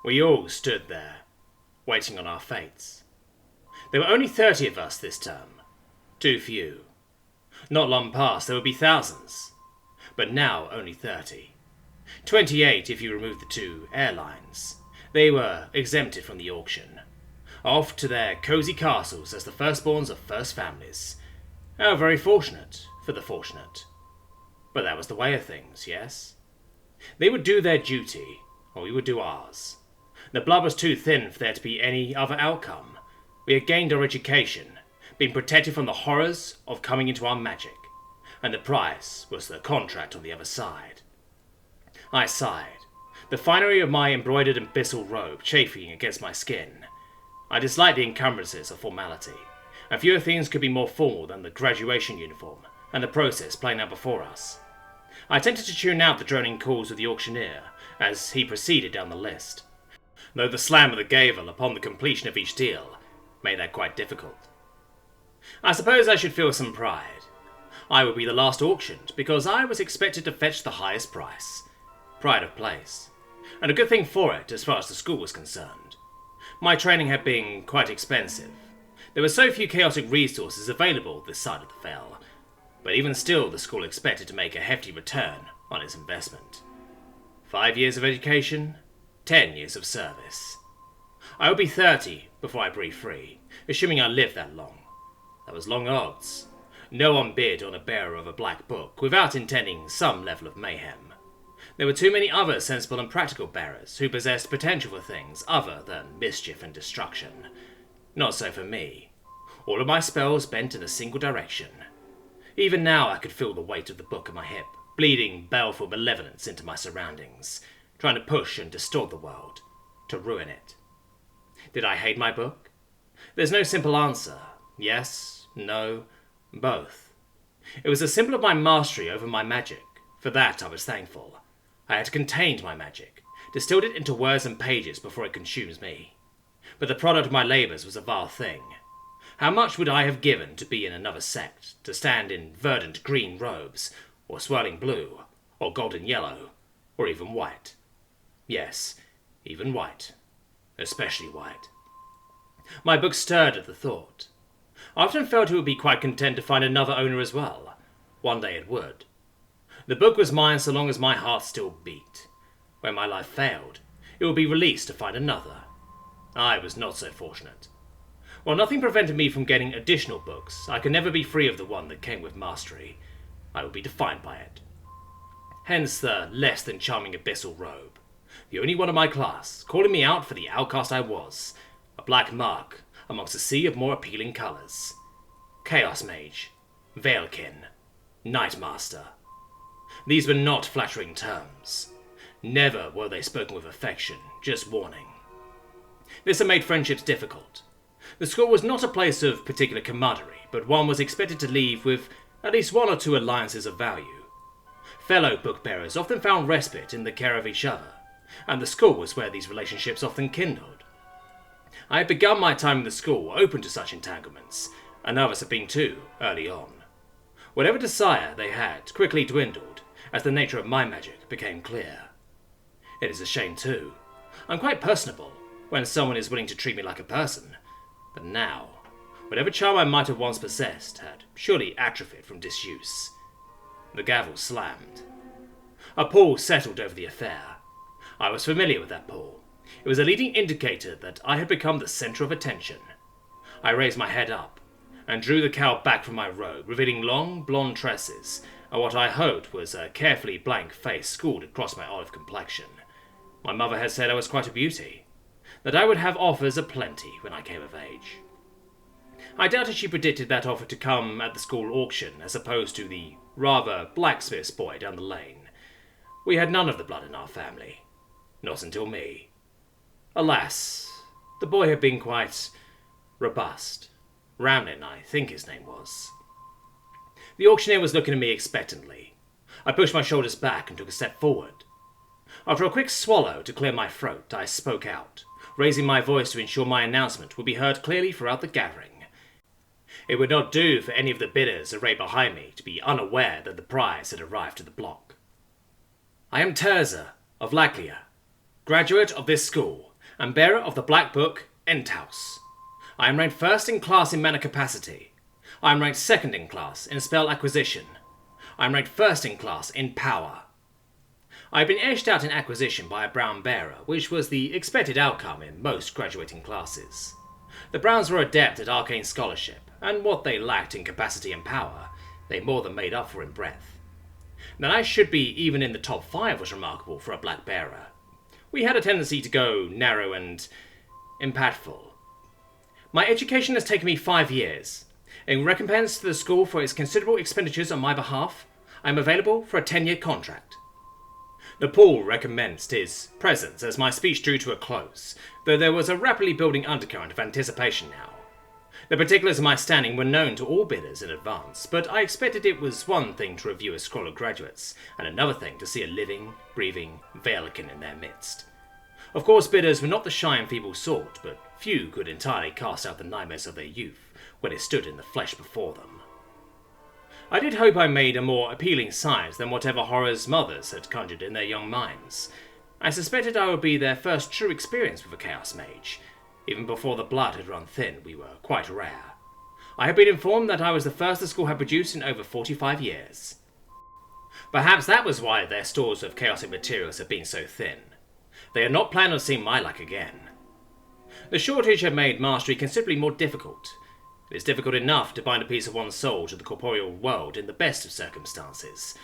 We all stood there, waiting on our fates. There were only 30 of us this term. Too few. Not long past there would be thousands. But now only 30. 28 if you remove the 2 airlines. They were exempted from the auction. Off to their cosy castles as the firstborns of first families. How very fortunate for the fortunate. But that was the way of things, yes? They would do their duty, or we would do ours. The blood was too thin for there to be any other outcome. We had gained our education, been protected from the horrors of coming into our magic, and the price was the contract on the other side. I sighed, the finery of my embroidered abyssal robe chafing against my skin. I disliked the encumbrances of formality, and fewer things could be more formal than the graduation uniform and the process playing out before us. I attempted to tune out the droning calls of the auctioneer as he proceeded down the list, though the slam of the gavel upon the completion of each deal made that quite difficult. I suppose I should feel some pride. I would be the last auctioned because I was expected to fetch the highest price. Pride of place. And a good thing for it as far as the school was concerned. My training had been quite expensive. There were so few chaotic resources available this side of the Fell, but even still the school expected to make a hefty return on its investment. 5 years of education, 10 years of service. I would be 30 before I breathed free, assuming I lived that long. That was long odds. No one bid on a bearer of a black book without intending some level of mayhem. There were too many other sensible and practical bearers who possessed potential for things other than mischief and destruction. Not so for me. All of my spells bent in a single direction. Even now I could feel the weight of the book at my hip, bleeding baleful malevolence into my surroundings, trying to push and distort the world, to ruin it. Did I hate my book? There's no simple answer. Yes, no, both. It was a symbol of my mastery over my magic. For that I was thankful. I had contained my magic, distilled it into words and pages before it consumes me. But the product of my labours was a vile thing. How much would I have given to be in another sect, to stand in verdant green robes, or swirling blue, or golden yellow, or even white? Yes, even white. Especially white. My book stirred at the thought. I often felt it would be quite content to find another owner as well. One day it would. The book was mine so long as my heart still beat. When my life failed, it would be released to find another. I was not so fortunate. While nothing prevented me from getting additional books, I could never be free of the one that came with mastery. I would be defined by it. Hence the less than charming abyssal robe. The only one of my class, calling me out for the outcast I was. A black mark amongst a sea of more appealing colours. Chaos Mage, Veilkin, Nightmaster. These were not flattering terms. Never were they spoken with affection, just warning. This had made friendships difficult. The school was not a place of particular camaraderie, but one was expected to leave with at least 1 or 2 alliances of value. Fellow book-bearers often found respite in the care of each other, and the school was where these relationships often kindled. I had begun my time in the school open to such entanglements, and others had been too, early on. Whatever desire they had quickly dwindled, as the nature of my magic became clear. It is a shame too. I'm quite personable, when someone is willing to treat me like a person, but now, whatever charm I might have once possessed had surely atrophied from disuse. The gavel slammed. A pall settled over the affair. I was familiar with that pall. It was a leading indicator that I had become the centre of attention. I raised my head up, and drew the cowl back from my robe, revealing long, blonde tresses, and what I hoped was a carefully blank face schooled across my olive complexion. My mother had said I was quite a beauty, that I would have offers aplenty when I came of age. I doubted she predicted that offer to come at the school auction, as opposed to the rather blacksmith's boy down the lane. We had none of the blood in our family. Not until me. Alas, the boy had been quite robust. Ramlin, I think his name was. The auctioneer was looking at me expectantly. I pushed my shoulders back and took a step forward. After a quick swallow to clear my throat, I spoke out, raising my voice to ensure my announcement would be heard clearly throughout the gathering. It would not do for any of the bidders arrayed behind me to be unaware that the prize had arrived to the block. I am Terza of Laclia, graduate of this school, and bearer of the Black Book, Enthouse. I am ranked first in class in mana capacity. I am ranked second in class in spell acquisition. I am ranked first in class in power. I have been edged out in acquisition by a brown bearer, which was the expected outcome in most graduating classes. The Browns were adept at arcane scholarship, and what they lacked in capacity and power, they more than made up for in breadth. That I should be even in the top 5 was remarkable for a black bearer. We had a tendency to go narrow and impactful. My education has taken me 5 years. In recompense to the school for its considerable expenditures on my behalf, I am available for a 10-year contract. The pool recommenced his presence as my speech drew to a close, though there was a rapidly building undercurrent of anticipation now. The particulars of my standing were known to all bidders in advance, but I expected it was one thing to review a scroll of graduates, and another thing to see a living, breathing Velican in their midst. Of course, bidders were not the shy and feeble sort, but few could entirely cast out the nightmares of their youth when it stood in the flesh before them. I did hope I made a more appealing sight than whatever horrors mothers had conjured in their young minds. I suspected I would be their first true experience with a Chaos Mage. Even before the blood had run thin, we were quite rare. I had been informed that I was the first the school had produced in over 45 years. Perhaps that was why their stores of chaotic materials had been so thin. They had not planned on seeing my luck again. The shortage had made mastery considerably more difficult. It is difficult enough to bind a piece of one's soul to the corporeal world in the best of circumstances.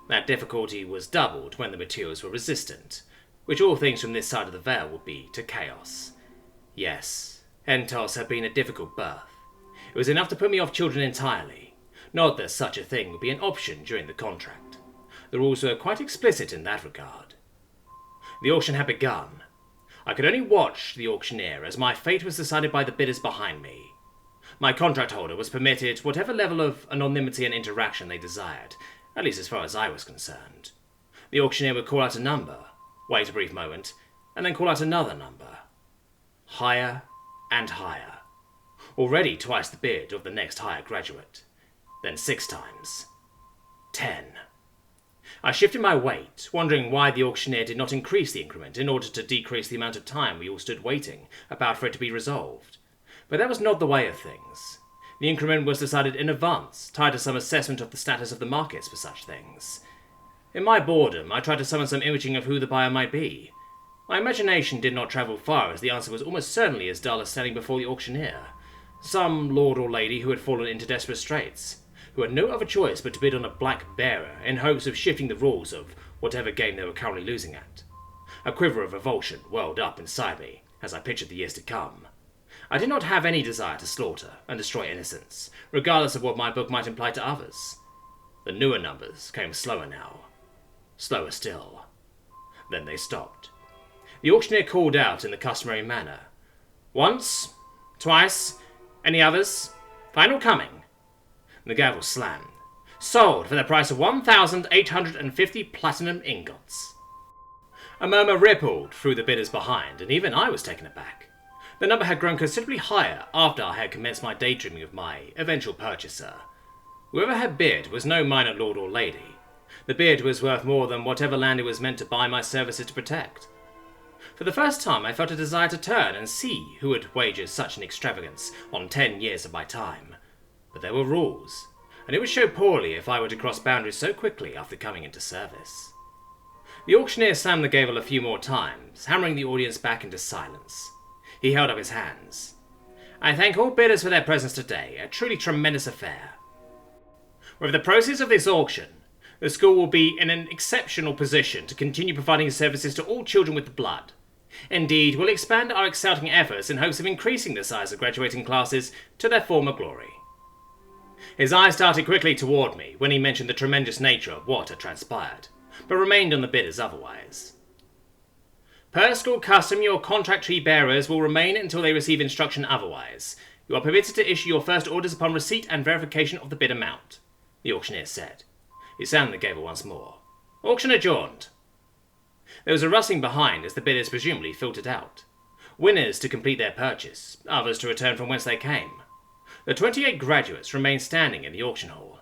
That difficulty was doubled when the materials were resistant, which all things from this side of the veil would be to chaos. Yes, Entos had been a difficult birth. It was enough to put me off children entirely. Not that such a thing would be an option during the contract. The rules were quite explicit in that regard. The auction had begun. I could only watch the auctioneer as my fate was decided by the bidders behind me. My contract holder was permitted whatever level of anonymity and interaction they desired, at least as far as I was concerned. The auctioneer would call out a number, wait a brief moment, and then call out another number. Higher and higher. Already twice the bid of the next higher graduate. Then 6 times. 10. I shifted my weight, wondering why the auctioneer did not increase the increment in order to decrease the amount of time we all stood waiting, about for it to be resolved. But that was not the way of things. The increment was decided in advance, tied to some assessment of the status of the markets for such things. In my boredom, I tried to summon some imaging of who the buyer might be. My imagination did not travel far, as the answer was almost certainly as dull as standing before the auctioneer. Some lord or lady who had fallen into desperate straits, who had no other choice but to bid on a black bearer in hopes of shifting the rules of whatever game they were currently losing at. A quiver of revulsion welled up inside me as I pictured the years to come. I did not have any desire to slaughter and destroy innocents, regardless of what my book might imply to others. The newer numbers came slower now. Slower still. Then they stopped. The auctioneer called out in the customary manner. Once, twice, any others? Final coming. The gavel slammed. Sold for the price of 1,850 platinum ingots. A murmur rippled through the bidders behind, and even I was taken aback. The number had grown considerably higher after I had commenced my daydreaming of my eventual purchaser. Whoever had bid was no minor lord or lady. The bid was worth more than whatever land it was meant to buy my services to protect. For the first time I felt a desire to turn and see who would wager such an extravagance on 10 years of my time. But there were rules, and it would show poorly if I were to cross boundaries so quickly after coming into service. The auctioneer slammed the gavel a few more times, hammering the audience back into silence. He held up his hands. I thank all bidders for their presence today, a truly tremendous affair. With the proceeds of this auction, the school will be in an exceptional position to continue providing services to all children with the blood. Indeed, we'll expand our exciting efforts in hopes of increasing the size of graduating classes to their former glory. His eyes darted quickly toward me when he mentioned the tremendous nature of what had transpired, but remained on the bidders otherwise. Per school custom, your contract tree bearers will remain until they receive instruction otherwise. You are permitted to issue your first orders upon receipt and verification of the bid amount, the auctioneer said. He sounded the gavel once more. Auction adjourned. There was a rustling behind as the bidders presumably filtered out. Winners to complete their purchase, others to return from whence they came. The 28 graduates remained standing in the auction hall.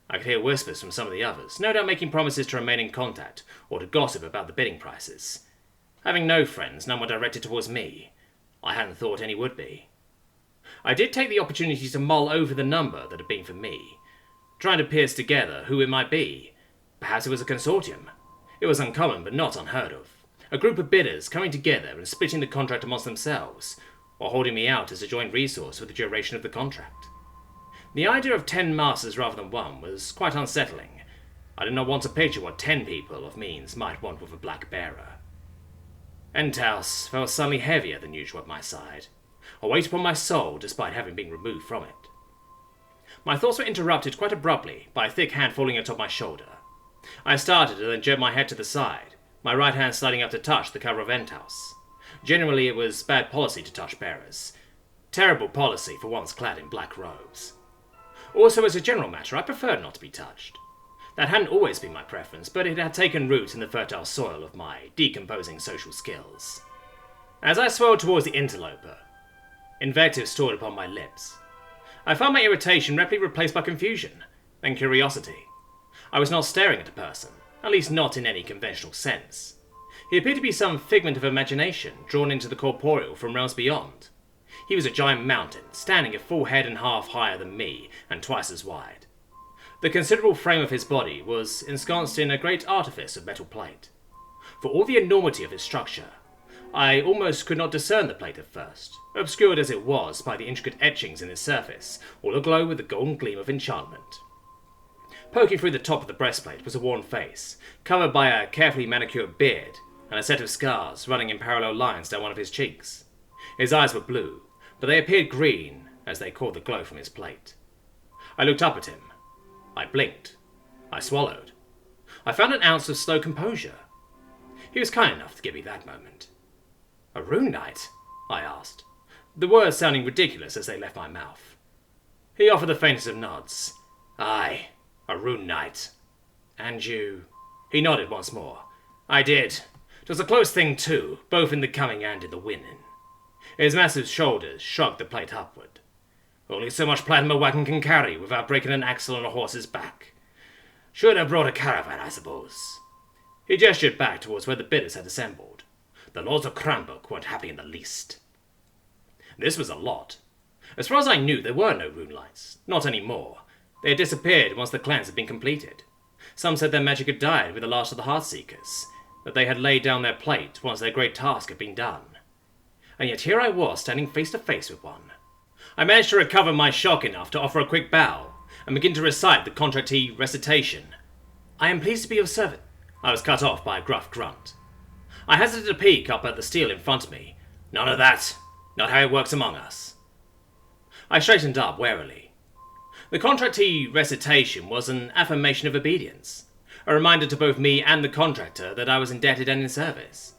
I could hear whispers from some of the others, no doubt making promises to remain in contact or to gossip about the bidding prices. Having no friends, none were directed towards me. I hadn't thought any would be. I did take the opportunity to mull over the number that had been for me, trying to piece together who it might be. Perhaps it was a consortium. It was uncommon, but not unheard of. A group of bidders coming together and splitting the contract amongst themselves, or holding me out as a joint resource for the duration of the contract. The idea of 10 masters rather than one was quite unsettling. I did not want to picture what 10 people of means might want with a black bearer. Enthouse felt suddenly heavier than usual at my side, a weight upon my soul despite having been removed from it. My thoughts were interrupted quite abruptly by a thick hand falling atop my shoulder. I started and then jerked my head to the side, my right hand sliding up to touch the cover of Enthouse. Generally it was bad policy to touch bearers. Terrible policy for ones clad in black robes. Also, as a general matter, I preferred not to be touched. That hadn't always been my preference, but it had taken root in the fertile soil of my decomposing social skills. As I swirled towards the interloper, invective stored upon my lips. I found my irritation rapidly replaced by confusion, then curiosity. I was not staring at a person, at least not in any conventional sense. He appeared to be some figment of imagination drawn into the corporeal from realms beyond. He was a giant mountain, standing a full head and half higher than me, and twice as wide. The considerable frame of his body was ensconced in a great artifice of metal plate. For all the enormity of his structure, I almost could not discern the plate at first, obscured as it was by the intricate etchings in its surface, all aglow with the golden gleam of enchantment. Poking through the top of the breastplate was a worn face, covered by a carefully manicured beard, and a set of scars running in parallel lines down one of his cheeks. His eyes were blue, but they appeared green as they caught the glow from his plate. I looked up at him. I blinked. I swallowed. I found an ounce of slow composure. He was kind enough to give me that moment. "A rune knight?" I asked, the words sounding ridiculous as they left my mouth. He offered the faintest of nods. "Aye, a rune knight. And you?" He nodded once more. "I did. It was a close thing too, both in the coming and in the winning." His massive shoulders shrugged the plate upward. "Only so much platinum a wagon can carry without breaking an axle on a horse's back. Should have brought a caravan, I suppose." He gestured back towards where the bidders had assembled. The Lords of Cranbrook weren't happy in the least. This was a lot. As far as I knew, there were no rune lights. Not anymore. They had disappeared once the cleanse had been completed. Some said their magic had died with the last of the Heartseekers, that they had laid down their plate once their great task had been done. And yet here I was, standing face to face with one. I managed to recover my shock enough to offer a quick bow, and begin to recite the contractee recitation. "I am pleased to be of service." I was cut off by a gruff grunt. I hazarded a peek up at the steel in front of me. "None of that. Not how it works among us." I straightened up warily. The contractee recitation was an affirmation of obedience, a reminder to both me and the contractor that I was indebted and in service.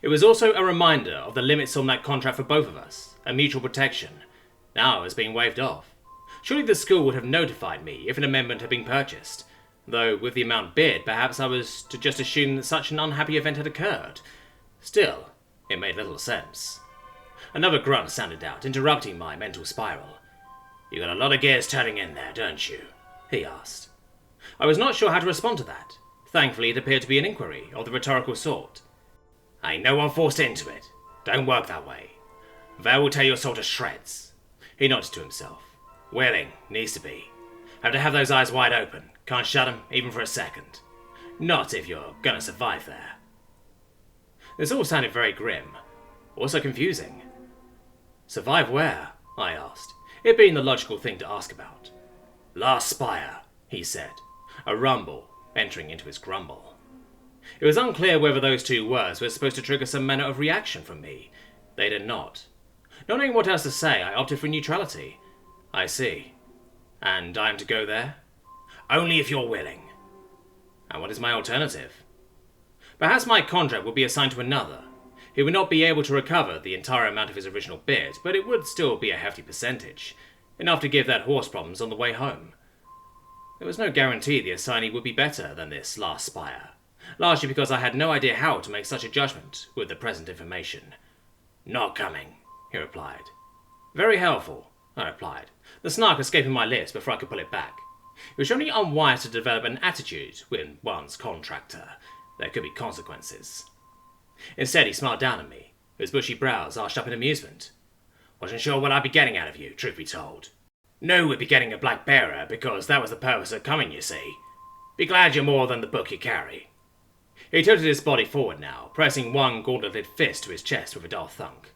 It was also a reminder of the limits on that contract for both of us, and mutual protection. Now it was being waived off. Surely the school would have notified me if an amendment had been purchased, though with the amount bid, perhaps I was to just assume that such an unhappy event had occurred. Still, it made little sense. Another grunt sounded out, interrupting my mental spiral. "You got a lot of gears turning in there, don't you?" he asked. I was not sure how to respond to that. Thankfully, it appeared to be an inquiry of the rhetorical sort. "Ain't no one forced into it. Don't work that way. Val will tear your soul to shreds." He nodded to himself. "Willing, needs to be. Have to have those eyes wide open. Can't shut them, even for a second. Not if you're gonna survive there." This all sounded very grim. Also confusing. "Survive where?" I asked, it being the logical thing to ask about. "Last Spire," he said, a rumble entering into his grumble. It was unclear whether those two words were supposed to trigger some manner of reaction from me. They did not. Not knowing what else to say, I opted for neutrality. "I see. And I am to go there?" "Only if you're willing." "And what is my alternative?" Perhaps my contract would be assigned to another. He would not be able to recover the entire amount of his original bid, but it would still be a hefty percentage, enough to give that horse problems on the way home. There was no guarantee the assignee would be better than this Last Spire, largely because I had no idea how to make such a judgment with the present information. "Not coming," he replied. "Very helpful," I replied, the snark escaping my lips before I could pull it back. It was only unwise to develop an attitude with one's contractor. There could be consequences. Instead, he smiled down at me, his bushy brows arched up in amusement. Wasn't sure what I'd be getting out of you, truth be told. Knew we'd be getting a black bearer, because that was the purpose of coming, you see. Be glad you're more than the book you carry. He tilted his body forward now, pressing one gauntleted fist to his chest with a dull thunk.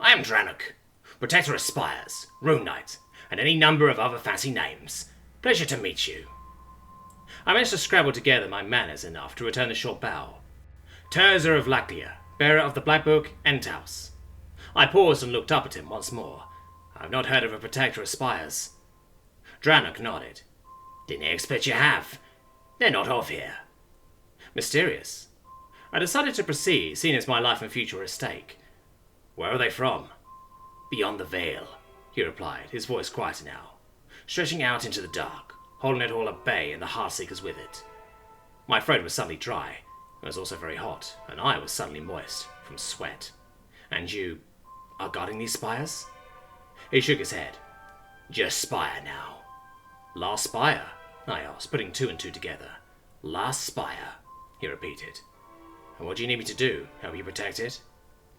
I am Dranook, Protector of Spires, Rune Knight, and any number of other fancy names. Pleasure to meet you. I managed to scrabble together my manners enough to return a short bow. Terza of Lactia, bearer of the Black Book, Entaus. I paused and looked up at him once more. I've not heard of a Protector of Spires. Dranook nodded. Didn't expect you have. They're not of here. Mysterious. I decided to proceed, seeing as my life and future were at stake. Where are they from? Beyond the veil, he replied, his voice quieter now, stretching out into the dark, holding it all at bay and the Heartseekers with it. My throat was suddenly dry. It was also very hot, and I was suddenly moist from sweat. And you are guarding these spires? He shook his head. Just Spire now. Last Spire? I asked, putting two and two together. Last Spire, he repeated. And what do you need me to do? Help you protect it?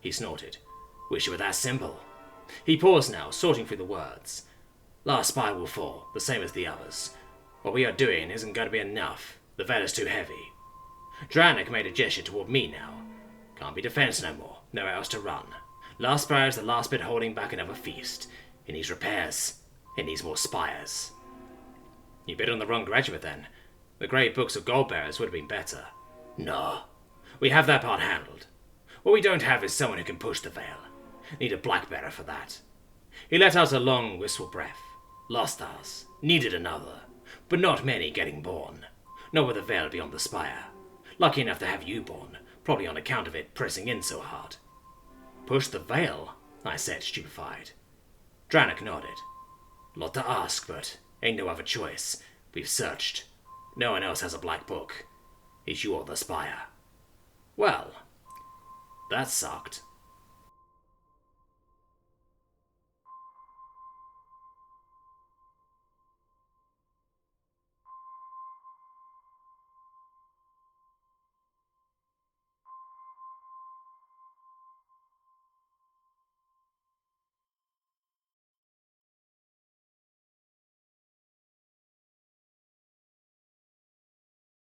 He snorted. Wish it were that simple. He paused now, sorting through the words. Last Spire will fall, the same as the others. What we are doing isn't going to be enough. The veil is too heavy. Dranook made a gesture toward me now. Can't be defense no more. Nowhere else to run. Last Spire is the last bit holding back another feast. It needs repairs. It needs more spires. You bid on the wrong graduate then. The great books of gold bearers would have been better. No. We have that part handled. What we don't have is someone who can push the veil. Need a black bearer for that. He let out a long, wistful breath. Lost us. Needed another. But not many getting born. Not with a veil beyond the spire. Lucky enough to have you born, probably on account of it pressing in so hard. Push the veil? I said, stupefied. Dranook nodded. Lot to ask, but ain't no other choice. We've searched. No one else has a black book. It's you or the spire. Well, that sucked.